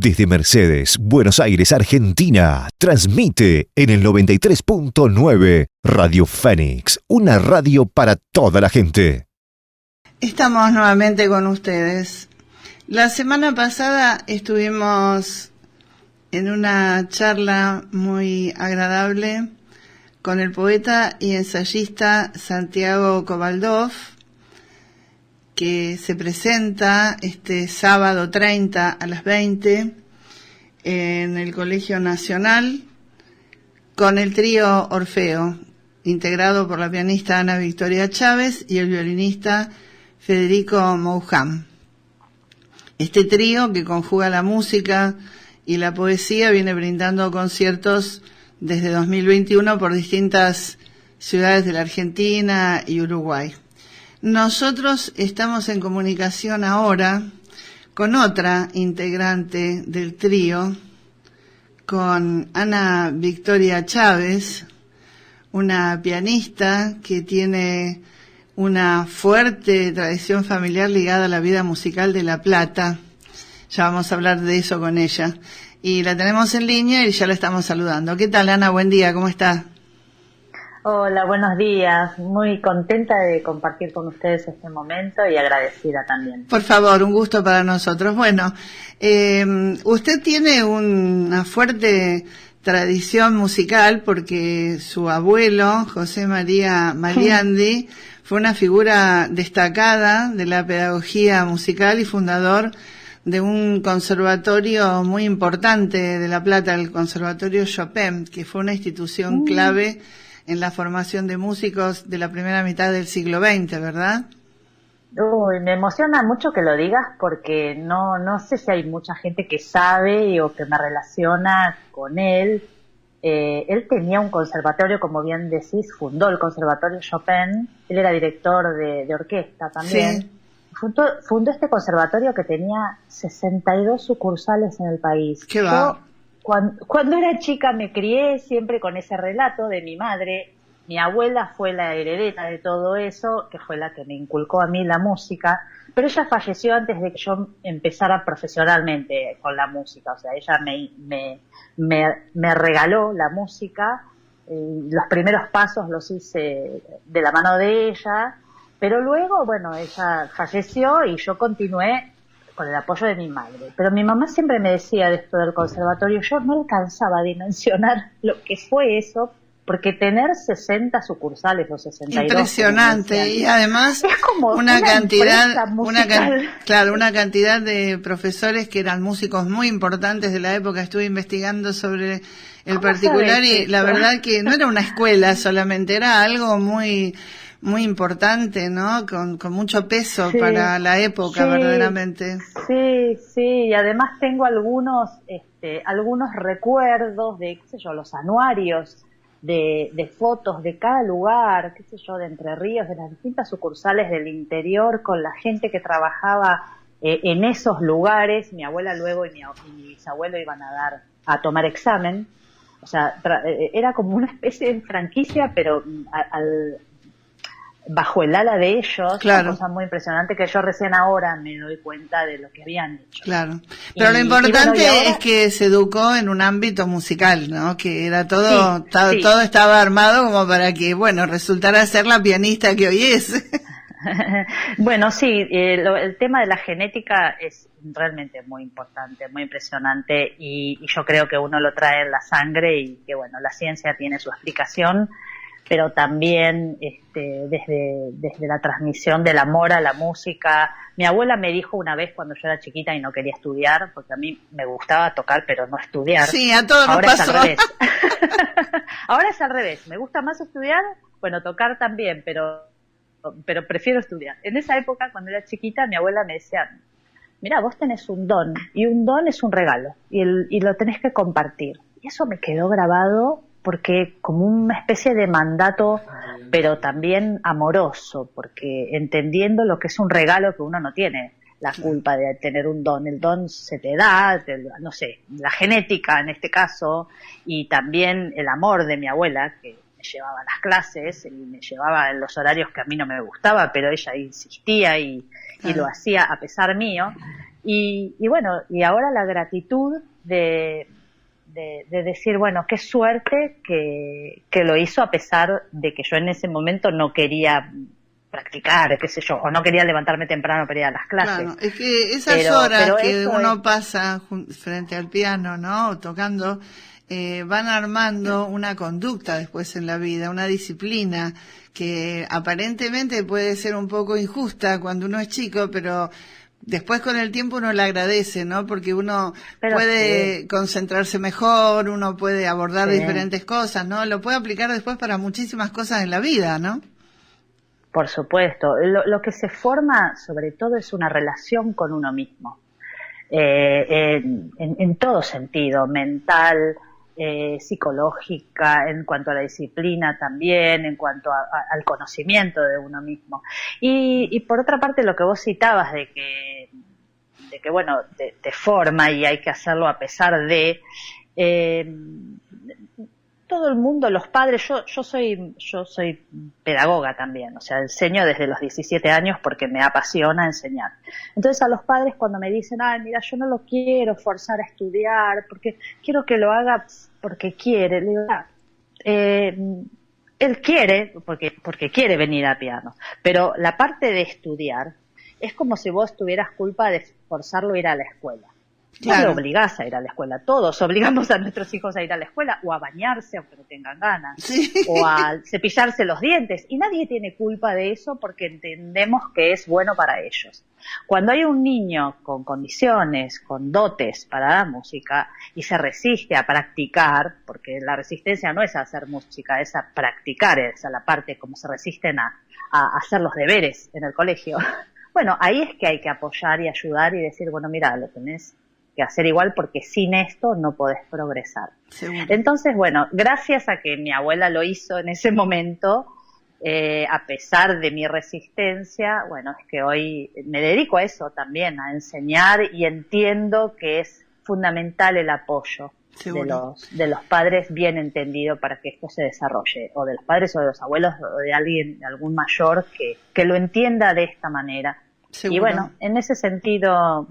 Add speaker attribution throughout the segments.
Speaker 1: Desde Mercedes, Buenos Aires, Argentina, transmite en el 93.9 Radio Fénix, una radio para toda la gente.
Speaker 2: Estamos nuevamente con ustedes. La semana pasada estuvimos en una charla muy agradable con el poeta y ensayista Santiago Cobaldov, que se presenta este sábado 30 a las 20 en el Colegio Nacional con el trío Orfeo, integrado por la pianista Ana Victoria Chávez y el violinista Federico Moujam. Este trío, que conjuga la música y la poesía, viene brindando conciertos desde 2021 por distintas ciudades de la Argentina y Uruguay. Nosotros estamos en comunicación ahora con otra integrante del trío, con Ana Victoria Chávez, una pianista que tiene una fuerte tradición familiar ligada a la vida musical de La Plata. Ya vamos a hablar de eso con ella. Y la tenemos en línea y ya la estamos saludando. ¿Qué tal, Ana? Buen día, ¿cómo está?
Speaker 3: Hola, buenos días. Muy contenta de compartir con ustedes este momento y agradecida también.
Speaker 2: Por favor, un gusto para nosotros. Bueno, usted tiene una fuerte tradición musical porque su abuelo, José María Maliandi, fue una figura destacada de la pedagogía musical y fundador de un conservatorio muy importante de La Plata, el Conservatorio Chopin, que fue una institución clave en la formación de músicos de la primera mitad del siglo XX, ¿verdad?
Speaker 3: Uy, me emociona mucho que lo digas porque no sé si hay mucha gente que sabe o que me relaciona con él. Él tenía un conservatorio, como bien decís, fundó el Conservatorio Chopin, él era director de orquesta también. Sí. Fundó este conservatorio que tenía 62 sucursales en el país.
Speaker 2: ¿Qué va?
Speaker 3: Cuando era chica me crié siempre con ese relato de mi madre. Mi abuela fue la heredera de todo eso, que fue la que me inculcó a mí la música, pero ella falleció antes de que yo empezara profesionalmente con la música. O sea, ella me regaló la música, los primeros pasos los hice de la mano de ella, pero luego, bueno, ella falleció y yo continué con el apoyo de mi madre. Pero mi mamá siempre me decía de esto del conservatorio, yo no alcanzaba a dimensionar lo que fue eso, porque tener 60 sucursales o 62...
Speaker 2: Impresionante, y además
Speaker 3: es como
Speaker 2: una cantidad de profesores que eran músicos muy importantes de la época. Estuve investigando sobre el particular y la verdad que no era una escuela solamente, era algo muy importante, ¿no? Con mucho peso para la época, verdaderamente.
Speaker 3: Sí, y además tengo algunos recuerdos de, qué sé yo, los anuarios de fotos de cada lugar, qué sé yo, de Entre Ríos, de las distintas sucursales del interior, con la gente que trabajaba en esos lugares. Mi abuela luego y mi bisabuelo iban a tomar examen. O sea, era como una especie de franquicia, pero bajo el ala de ellos,
Speaker 2: claro.
Speaker 3: Una cosa muy impresionante que yo recién ahora me doy cuenta de lo que habían hecho.
Speaker 2: Claro, pero lo importante ahora es que se educó en un ámbito musical, ¿no? Que era todo, todo estaba armado como para que, bueno, resultara ser la pianista que hoy es.
Speaker 3: Bueno, sí, el tema de la genética es realmente muy importante, muy impresionante y yo creo que uno lo trae en la sangre y que, bueno, la ciencia tiene su explicación, pero también desde la transmisión del amor a la música. Mi abuela me dijo una vez cuando yo era chiquita y no quería estudiar, porque a mí me gustaba tocar pero no estudiar.
Speaker 2: Sí, a todos nos pasó.
Speaker 3: Es al revés. Ahora es al revés, me gusta más estudiar, bueno, tocar también, pero prefiero estudiar. En esa época, cuando era chiquita, mi abuela me decía, mira, vos tenés un don, y un don es un regalo, y lo tenés que compartir. Y eso me quedó grabado porque como una especie de mandato, pero también amoroso, porque entendiendo lo que es un regalo que uno no tiene la culpa de tener un don. El don se te da, no sé, la genética en este caso, y también el amor de mi abuela, que me llevaba a las clases y me llevaba en los horarios que a mí no me gustaba, pero ella insistía y lo hacía a pesar mío. Y bueno, y ahora la gratitud de decir, bueno, qué suerte que lo hizo a pesar de que yo en ese momento no quería practicar, qué sé yo, o no quería levantarme temprano para ir a las clases.
Speaker 2: Claro, es que esas horas que uno pasa frente al piano, ¿no? Tocando, van armando una conducta después en la vida, una disciplina que aparentemente puede ser un poco injusta cuando uno es chico, pero después con el tiempo uno la agradece, ¿no? Porque uno puede concentrarse mejor, uno puede abordar diferentes cosas, ¿no? Lo puede aplicar después para muchísimas cosas en la vida, ¿no?
Speaker 3: Por supuesto. Lo que se forma sobre todo es una relación con uno mismo, en todo sentido, mental, psicológica, en cuanto a la disciplina también, en cuanto al conocimiento de uno mismo. Y por otra parte, lo que vos citabas de que bueno, te forma y hay que hacerlo a pesar de... todo el mundo, los padres, yo soy pedagoga también, o sea, enseño desde los 17 años porque me apasiona enseñar. Entonces a los padres cuando me dicen, ay, mira, yo no lo quiero forzar a estudiar, porque quiero que lo haga porque quiere, le digo, él quiere, porque quiere venir a piano, pero la parte de estudiar es como si vos tuvieras culpa de forzarlo a ir a la escuela. Claro. No lo obligás a ir a la escuela, todos obligamos a nuestros hijos a ir a la escuela o a bañarse aunque no tengan ganas, o a cepillarse los dientes, y nadie tiene culpa de eso porque entendemos que es bueno para ellos. Cuando hay un niño con condiciones, con dotes para la música y se resiste a practicar, porque la resistencia no es a hacer música, es a practicar, es a la parte como se resisten a hacer los deberes en el colegio. Bueno, ahí es que hay que apoyar y ayudar y decir, bueno, mira, lo tenés que hacer igual porque sin esto no podés progresar. Seguro. Entonces, bueno, gracias a que mi abuela lo hizo en ese momento, a pesar de mi resistencia, bueno, es que hoy me dedico a eso también, a enseñar, y entiendo que es fundamental el apoyo de los padres bien entendido para que esto se desarrolle, o de los padres o de los abuelos o de alguien, de algún mayor que lo entienda de esta manera. Seguro. Y bueno, en ese sentido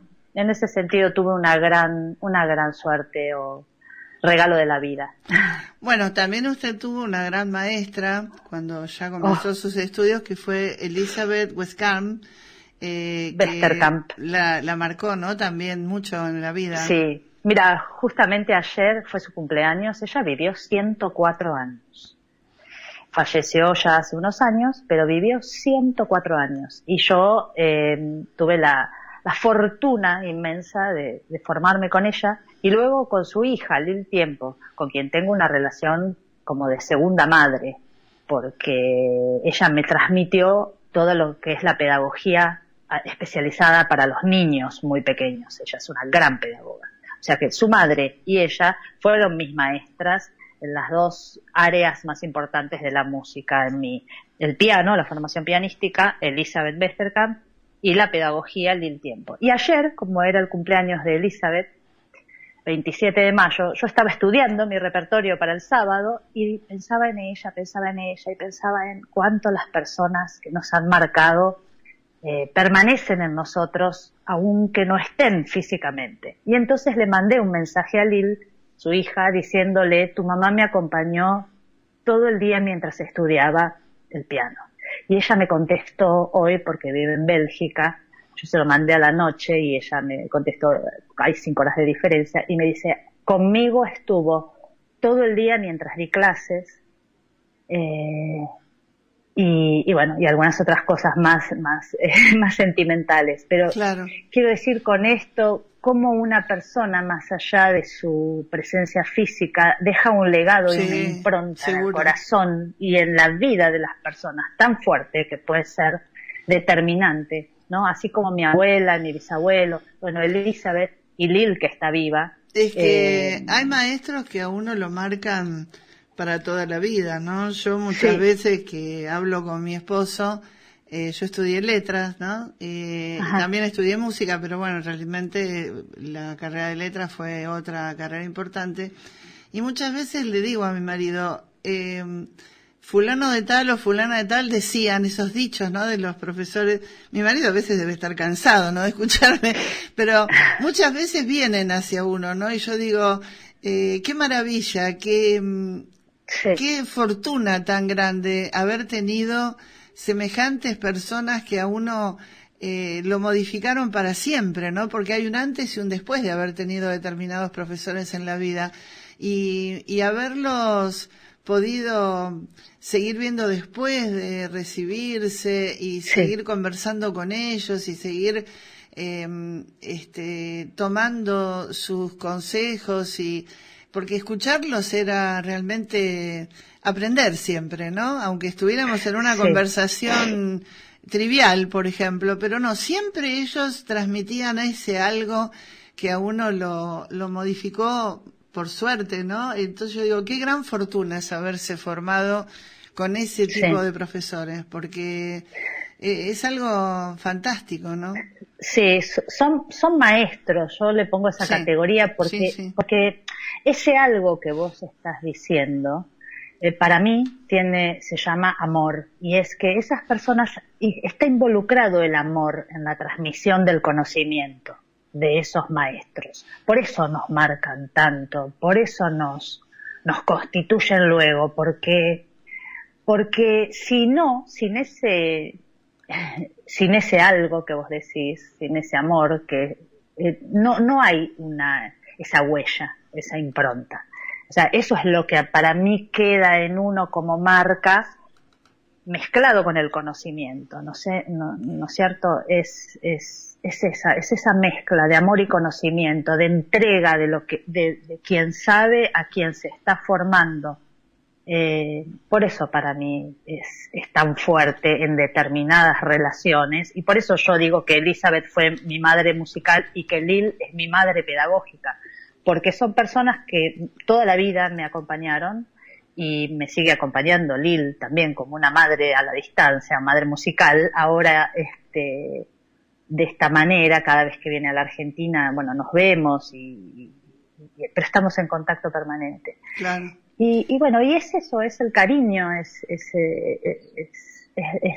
Speaker 3: tuve una gran suerte o regalo de la vida.
Speaker 2: Bueno, también usted tuvo una gran maestra cuando ya comenzó sus estudios, que fue Elizabeth Westerkamp,
Speaker 3: Westerkamp.
Speaker 2: La marcó, ¿no? También mucho en la vida.
Speaker 3: Sí. Mira, justamente ayer fue su cumpleaños. Ella vivió 104 años. Falleció ya hace unos años, pero vivió 104 años. Y yo tuve la fortuna inmensa de formarme con ella y luego con su hija, Lil Tiempo, con quien tengo una relación como de segunda madre, porque ella me transmitió todo lo que es la pedagogía especializada para los niños muy pequeños. Ella es una gran pedagoga. O sea que su madre y ella fueron mis maestras en las dos áreas más importantes de la música en mí. El piano, la formación pianística, Elizabeth Westerkamp, y la pedagogía, Lil Tiempo. Y ayer, como era el cumpleaños de Elizabeth, 27 de mayo, yo estaba estudiando mi repertorio para el sábado y pensaba en ella y pensaba en cuánto las personas que nos han marcado permanecen en nosotros aunque no estén físicamente. Y entonces le mandé un mensaje a Lil, su hija, diciéndole, tu mamá me acompañó todo el día mientras estudiaba el piano. Y ella me contestó hoy, porque vive en Bélgica, yo se lo mandé a la noche y ella me contestó, hay 5 horas de diferencia, y me dice, conmigo estuvo todo el día mientras di clases, y bueno, y algunas otras cosas más sentimentales. Pero claro, quiero decir con esto, cómo una persona, más allá de su presencia física, deja un legado y una impronta en el corazón y en la vida de las personas tan fuerte que puede ser determinante, ¿no? Así como mi abuela, mi bisabuelo, bueno, Elizabeth y Lil, que está viva.
Speaker 2: Es que hay maestros que a uno lo marcan para toda la vida, ¿no? Yo muchas veces que hablo con mi esposo, yo estudié letras, ¿no? También estudié música, pero bueno, realmente la carrera de letras fue otra carrera importante. Y muchas veces le digo a mi marido, fulano de tal o fulana de tal decían esos dichos, ¿no? De los profesores. Mi marido a veces debe estar cansado, ¿no? De escucharme, pero muchas veces vienen hacia uno, ¿no? Y yo digo, qué maravilla, qué fortuna tan grande haber tenido semejantes personas que a uno lo modificaron para siempre, ¿no? Porque hay un antes y un después de haber tenido determinados profesores en la vida y haberlos podido seguir viendo después de recibirse y seguir conversando con ellos y seguir tomando sus consejos y porque escucharlos era realmente aprender siempre, ¿no? Aunque estuviéramos en una conversación trivial, por ejemplo, pero no, siempre ellos transmitían ese algo que a uno lo modificó por suerte, ¿no? Entonces yo digo, qué gran fortuna es haberse formado con ese tipo de profesores, porque es algo fantástico, ¿no?
Speaker 3: Sí, son maestros, yo le pongo esa categoría porque ese algo que vos estás diciendo, para mí se llama amor, y es que esas personas, está involucrado el amor en la transmisión del conocimiento de esos maestros. Por eso nos marcan tanto, por eso nos constituyen luego, porque sin ese algo que vos decís, sin ese amor, que no hay esa huella, esa impronta. O sea, eso es lo que para mí queda en uno como marca, mezclado con el conocimiento, ¿no es cierto? Es esa mezcla de amor y conocimiento, de entrega de quien sabe a quien se está formando. Por eso para mí es tan fuerte en determinadas relaciones, y por eso yo digo que Elizabeth fue mi madre musical y que Lil es mi madre pedagógica, porque son personas que toda la vida me acompañaron y me sigue acompañando Lil también como una madre a la distancia, madre musical. Ahora de esta manera, cada vez que viene a la Argentina, bueno, nos vemos pero estamos en contacto permanente.
Speaker 2: Claro.
Speaker 3: Y bueno, y es eso, es el cariño, es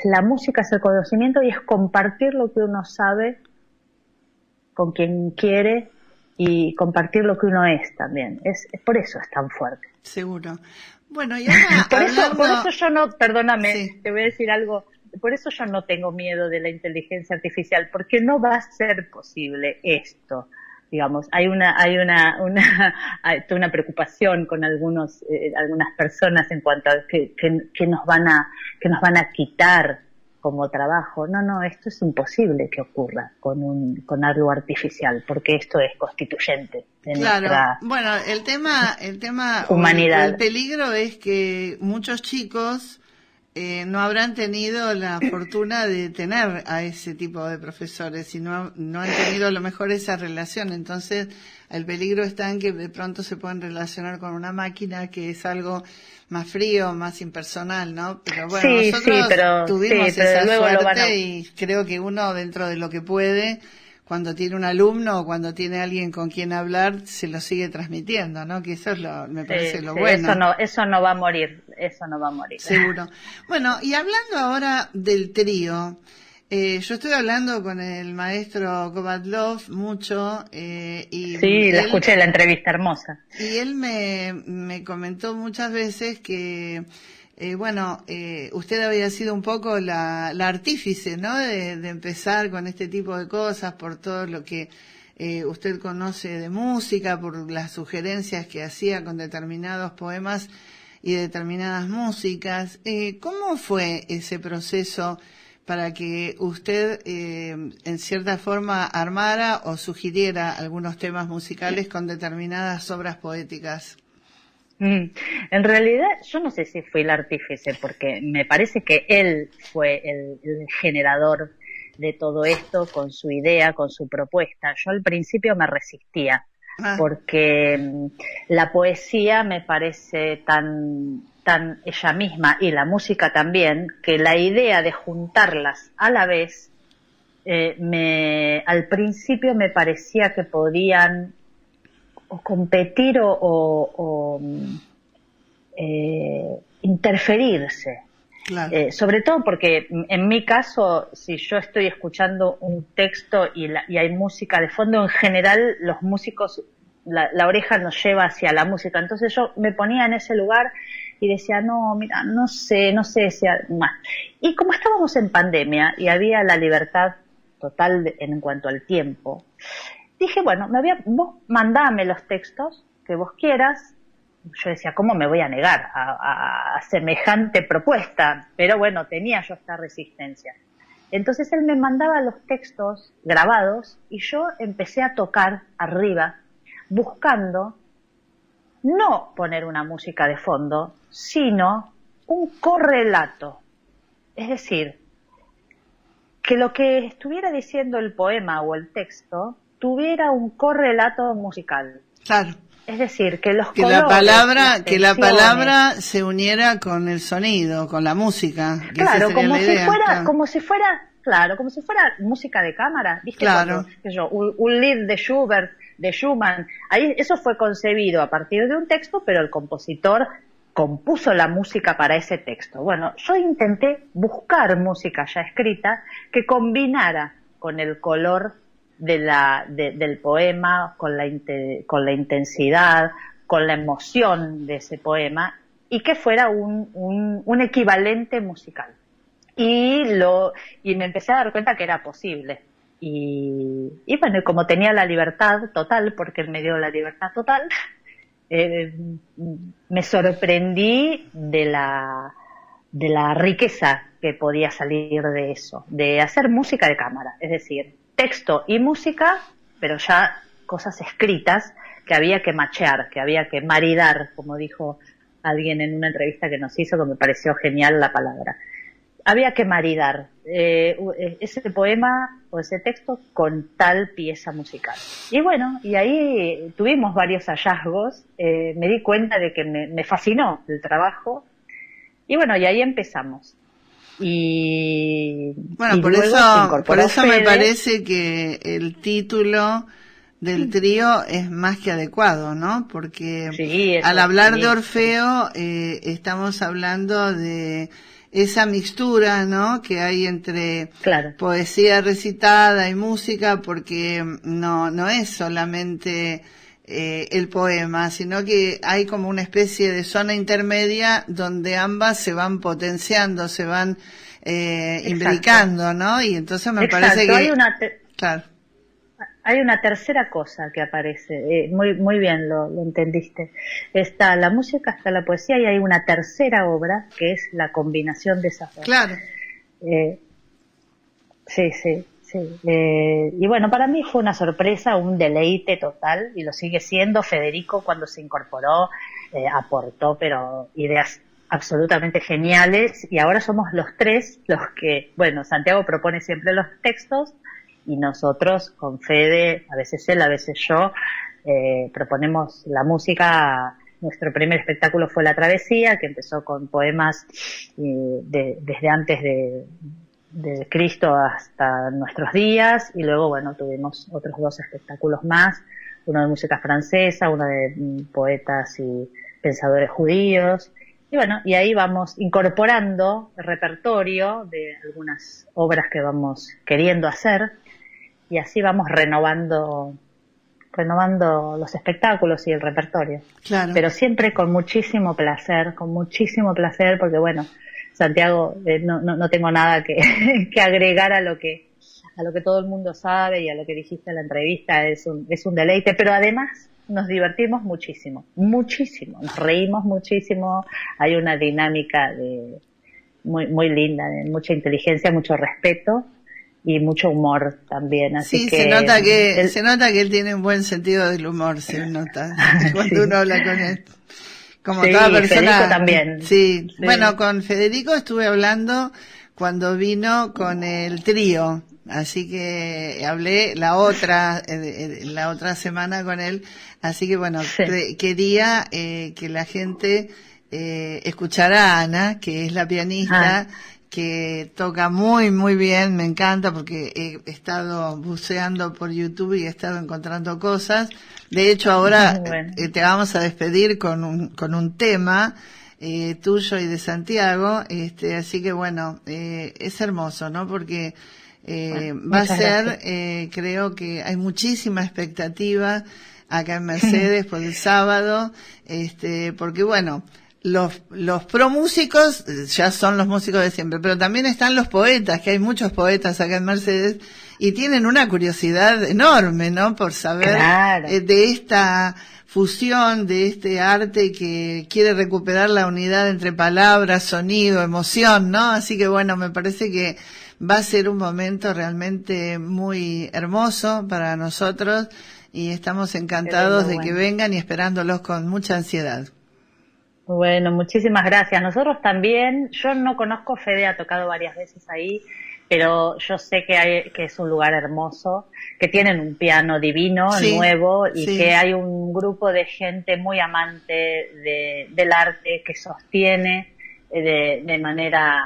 Speaker 3: la música, es el conocimiento y es compartir lo que uno sabe con quien quiere y compartir lo que uno es también. Por eso es tan fuerte.
Speaker 2: Seguro. Bueno, y ahora
Speaker 3: por eso yo no, perdóname,
Speaker 2: sí.
Speaker 3: Te voy a decir algo, por eso yo no tengo miedo de la inteligencia artificial, porque no va a ser posible esto. Digamos, hay toda una preocupación con algunas personas en cuanto a que nos van a quitar como trabajo. No, esto es imposible que ocurra con algo artificial, porque esto es constituyente de nuestra
Speaker 2: el tema
Speaker 3: humanidad.
Speaker 2: El peligro es que muchos chicos no habrán tenido la fortuna de tener a ese tipo de profesores y no han tenido a lo mejor esa relación. Entonces, el peligro está en que de pronto se pueden relacionar con una máquina que es algo más frío, más impersonal, ¿no? Pero bueno, nosotros tuvimos esa suerte y creo que uno, dentro de lo que puede, cuando tiene un alumno o cuando tiene alguien con quien hablar, se lo sigue transmitiendo, ¿no? Que eso es me parece lo bueno.
Speaker 3: Eso no va a morir,
Speaker 2: Seguro. Bueno, y hablando ahora del trío, yo estoy hablando con el maestro Kovatlov mucho.
Speaker 3: Sí, la escuché, la entrevista hermosa.
Speaker 2: Y él me comentó muchas veces que usted había sido un poco la artífice, ¿no? De empezar con este tipo de cosas por todo lo que usted conoce de música, por las sugerencias que hacía con determinados poemas y determinadas músicas. ¿Cómo fue ese proceso para que usted, en cierta forma, armara o sugiriera algunos temas musicales con determinadas obras poéticas?
Speaker 3: En realidad, yo no sé si fui el artífice, porque me parece que él fue el generador de todo esto con su idea, con su propuesta. Yo al principio me resistía, porque la poesía me parece tan ella misma, y la música también, que la idea de juntarlas a la vez, al principio me parecía que podían o competir o interferirse.
Speaker 2: Claro.
Speaker 3: Sobre todo porque en mi caso, si yo estoy escuchando un texto y hay música de fondo, en general los músicos, la oreja nos lleva hacia la música. Entonces yo me ponía en ese lugar y decía, no, mira, no sé si... Más. Y como estábamos en pandemia y había la libertad total en cuanto al tiempo, dije, bueno, vos mandame los textos que vos quieras. Yo decía, ¿cómo me voy a negar a semejante propuesta? Pero bueno, tenía yo esta resistencia. Entonces él me mandaba los textos grabados y yo empecé a tocar arriba, buscando no poner una música de fondo, sino un correlato. Es decir, que lo que estuviera diciendo el poema o el texto tuviera un correlato musical.
Speaker 2: Claro.
Speaker 3: Es decir, que los
Speaker 2: que
Speaker 3: colores,
Speaker 2: la palabra se uniera con el sonido, con la música.
Speaker 3: Claro, como si fuera música de cámara, ¿viste?
Speaker 2: Claro.
Speaker 3: Un lied de Schubert, de Schumann, ahí eso fue concebido a partir de un texto, pero el compositor compuso la música para ese texto. Bueno, yo intenté buscar música ya escrita que combinara con el color del poema, con la intensidad, con la emoción de ese poema, y que fuera un equivalente musical. Y me empecé a dar cuenta que era posible. Y bueno, como tenía la libertad total, porque él me dio la libertad total, me sorprendí de la riqueza que podía salir de eso, de hacer música de cámara, es decir, texto y música, pero ya cosas escritas que había que machear, que había que maridar, como dijo alguien en una entrevista que nos hizo, que me pareció genial la palabra. Había que maridar ese poema o ese texto con tal pieza musical. Y bueno, y ahí tuvimos varios hallazgos, me di cuenta de que me fascinó el trabajo, y bueno, y ahí empezamos. Y
Speaker 2: bueno,
Speaker 3: y
Speaker 2: por eso me parece que el título del trío es más que adecuado, ¿no? Porque sí, al hablar de Orfeo estamos hablando de esa mixtura, ¿no? Que hay entre poesía recitada y música, porque no es solamente el poema, sino que hay como una especie de zona intermedia donde ambas se van potenciando, se van imbricando, ¿no? Y entonces me parece que
Speaker 3: hay una tercera cosa que aparece, muy bien lo entendiste. Está la música, está la poesía, y hay una tercera obra que es la combinación de esas dos.
Speaker 2: Claro.
Speaker 3: Sí. Y bueno, para mí fue una sorpresa, un deleite total, y lo sigue siendo. Federico, cuando se incorporó, aportó, pero ideas absolutamente geniales, y ahora somos los tres los que, bueno, Santiago propone siempre los textos, y nosotros con Fede, a veces él, a veces yo, proponemos la música. Nuestro primer espectáculo fue La Travesía, que empezó con poemas desde antes de Cristo hasta nuestros días, y luego, bueno, tuvimos otros 2 espectáculos más, uno de música francesa, uno de poetas y pensadores judíos, y bueno, y ahí vamos incorporando el repertorio de algunas obras que vamos queriendo hacer, y así vamos renovando los espectáculos y el repertorio.
Speaker 2: Claro.
Speaker 3: Pero siempre con muchísimo placer, porque bueno, Santiago, no tengo nada que agregar a lo que todo el mundo sabe y a lo que dijiste en la entrevista. Es un deleite, pero además nos divertimos muchísimo, nos reímos muchísimo. Hay una dinámica muy, muy linda, de mucha inteligencia, mucho respeto y mucho humor también. Así que
Speaker 2: se nota que él tiene un buen sentido del humor, se nota cuando uno habla con él. Como toda persona.
Speaker 3: Federico también.
Speaker 2: Sí. Bueno, con Federico estuve hablando cuando vino con el trío, así que hablé la otra semana con él, así que bueno, quería que la gente escuchara a Ana, que es la pianista, que toca muy, muy bien, me encanta, porque he estado buceando por YouTube y he estado encontrando cosas. De hecho, ahora te vamos a despedir con un tema tuyo y de Santiago, así que bueno, es hermoso, ¿no? Porque va a ser, creo que hay muchísima expectativa acá en Mercedes por el sábado, porque bueno, los pro músicos ya son los músicos de siempre, pero también están los poetas, que hay muchos poetas acá en Mercedes y tienen una curiosidad enorme, ¿no? Por saber de esta fusión, de este arte que quiere recuperar la unidad entre palabras, sonido, emoción, ¿no? Así que bueno, me parece que va a ser un momento realmente muy hermoso para nosotros y estamos encantados de que vengan y esperándolos con mucha ansiedad.
Speaker 3: Bueno, muchísimas gracias. Nosotros también, yo no conozco, Fede ha tocado varias veces ahí, pero yo sé que es un lugar hermoso, que tienen un piano divino, nuevo, y que hay un grupo de gente muy amante del arte que sostiene de manera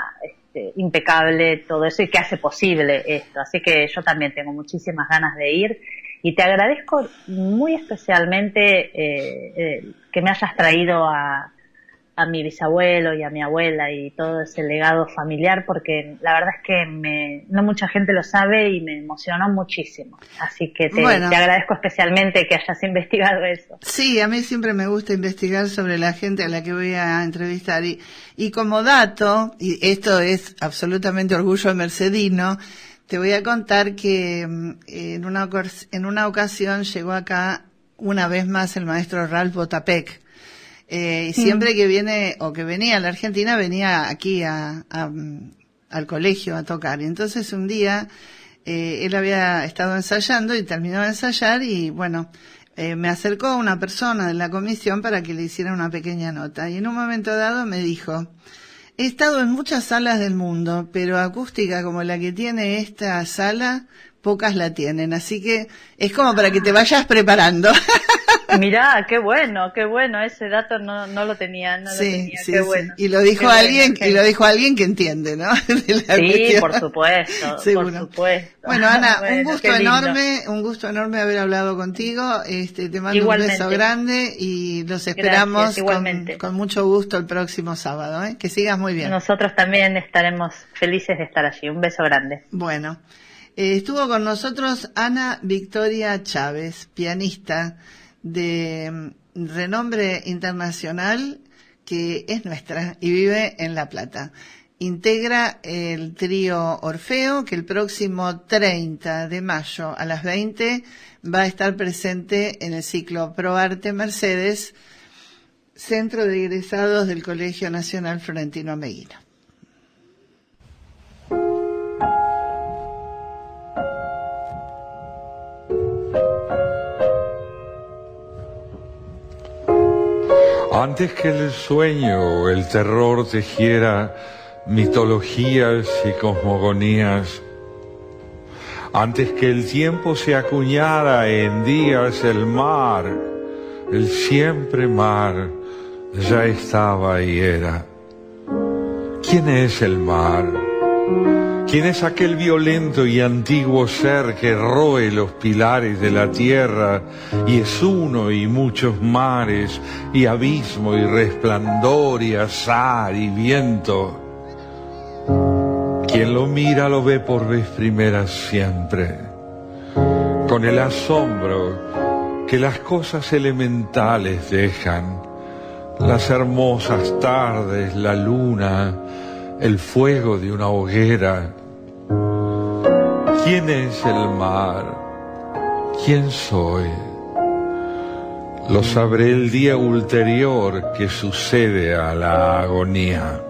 Speaker 3: impecable todo eso y que hace posible esto. Así que yo también tengo muchísimas ganas de ir y te agradezco muy especialmente que me hayas traído a mi bisabuelo y a mi abuela y todo ese legado familiar, porque la verdad es que no mucha gente lo sabe y me emocionó muchísimo. Así que te agradezco especialmente que hayas investigado eso.
Speaker 2: Sí, a mí siempre me gusta investigar sobre la gente a la que voy a entrevistar. Y como dato, y esto es absolutamente orgullo mercedino, te voy a contar que en una ocasión llegó acá una vez más el maestro Ralph Botapek. Y siempre que viene, o que venía a la Argentina, venía aquí al colegio a tocar. Y entonces un día, él había estado ensayando y terminó de ensayar y bueno, me acercó una persona de la comisión para que le hiciera una pequeña nota. Y en un momento dado me dijo: he estado en muchas salas del mundo, pero acústica como la que tiene esta sala, pocas la tienen. Así que es como para que te vayas preparando.
Speaker 3: Mirá, qué bueno, ese dato no lo tenía, qué bueno.
Speaker 2: Y lo dijo alguien que entiende, ¿no?
Speaker 3: Sí, por supuesto,
Speaker 2: seguro.
Speaker 3: Por supuesto.
Speaker 2: Bueno, Ana, un gusto enorme haber hablado contigo, te mando igualmente un beso grande y los esperamos con mucho gusto el próximo sábado, que sigas muy bien.
Speaker 3: Nosotros también estaremos felices de estar allí, un beso grande.
Speaker 2: Bueno, estuvo con nosotros Ana Victoria Chávez, pianista de renombre internacional, que es nuestra y vive en La Plata. Integra el trío Orfeo, que el próximo 30 de mayo a las 20 va a estar presente en el ciclo ProArte Mercedes, Centro de Egresados del Colegio Nacional Florentino Meguino.
Speaker 4: Antes que el sueño o el terror tejiera mitologías y cosmogonías, antes que el tiempo se acuñara en días, el mar, el siempre mar, ya estaba y era. ¿Quién es el mar? ¿Quién es aquel violento y antiguo ser que roe los pilares de la tierra y es uno y muchos mares y abismo y resplandor y azar y viento? Quien lo mira lo ve por vez primera siempre, con el asombro que las cosas elementales dejan, las hermosas tardes, la luna, el fuego de una hoguera. ¿Quién es el mar? ¿Quién soy? Lo sabré el día ulterior que sucede a la agonía.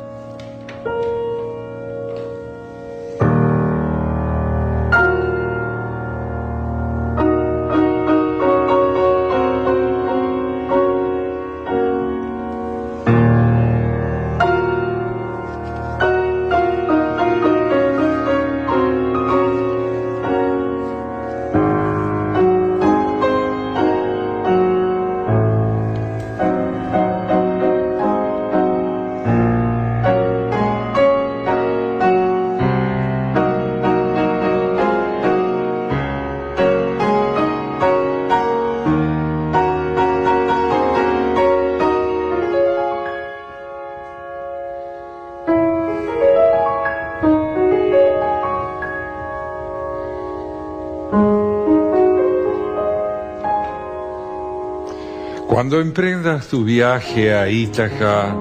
Speaker 4: Cuando emprendas tu viaje a Ítaca,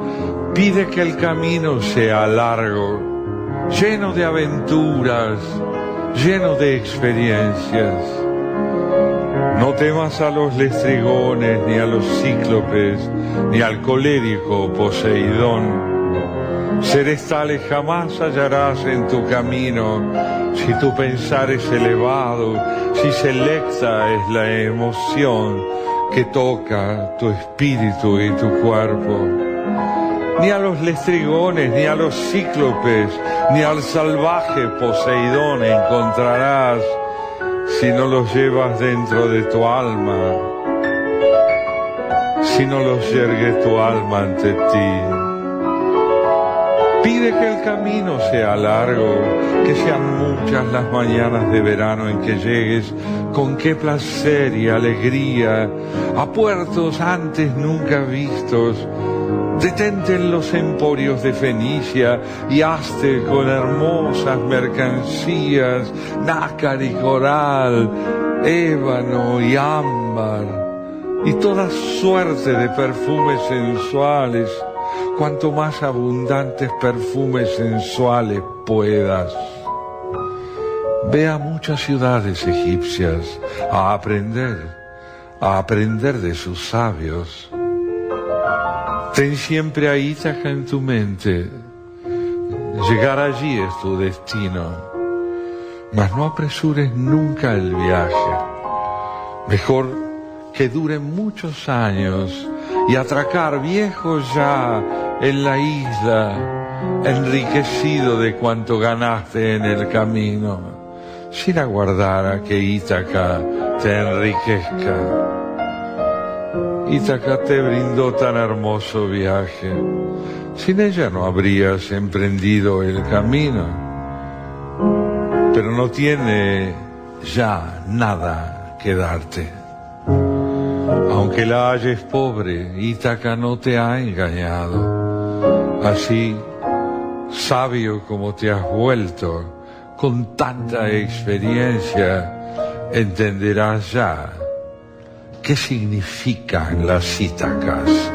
Speaker 4: pide que el camino sea largo, lleno de aventuras, lleno de experiencias. No temas a los lestrigones, ni a los cíclopes, ni al colérico Poseidón. Seres tales jamás hallarás en tu camino, si tu pensar es elevado, si selecta es la emoción que toca tu espíritu y tu cuerpo. Ni a los lestrigones, ni a los cíclopes, ni al salvaje Poseidón encontrarás si no los llevas dentro de tu alma, si no los yergue tu alma ante ti. Pide que el camino sea largo, que sean muchas las mañanas de verano en que llegues con qué placer y alegría a puertos antes nunca vistos. Detente en los emporios de Fenicia y hazte con hermosas mercancías, nácar y coral, ébano y ámbar, y toda suerte de perfumes sensuales, cuanto más abundantes perfumes sensuales puedas. Ve a muchas ciudades egipcias a aprender de sus sabios. Ten siempre a Ítaca en tu mente. Llegar allí es tu destino. Mas no apresures nunca el viaje. Mejor que dure muchos años y atracar viejo ya en la isla, enriquecido de cuanto ganaste en el camino, sin aguardar a que Ítaca te enriquezca. Ítaca te brindó tan hermoso viaje. Sin ella no habrías emprendido el camino. Pero no tiene ya nada que darte. Aunque la halles pobre, Ítaca no te ha engañado. Así, sabio como te has vuelto, con tanta experiencia, entenderás ya qué significan las Ítacas.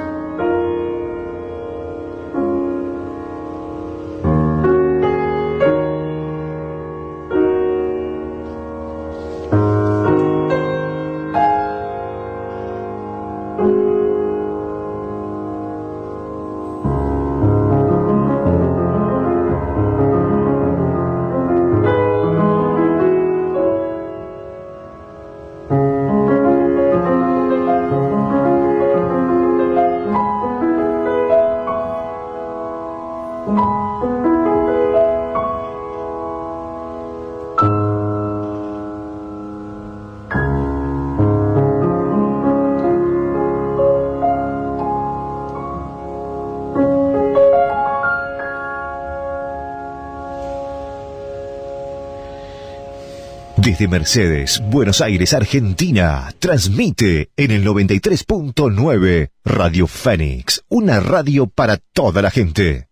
Speaker 1: Desde Mercedes, Buenos Aires, Argentina, transmite en el 93.9 Radio Fénix, una radio para toda la gente.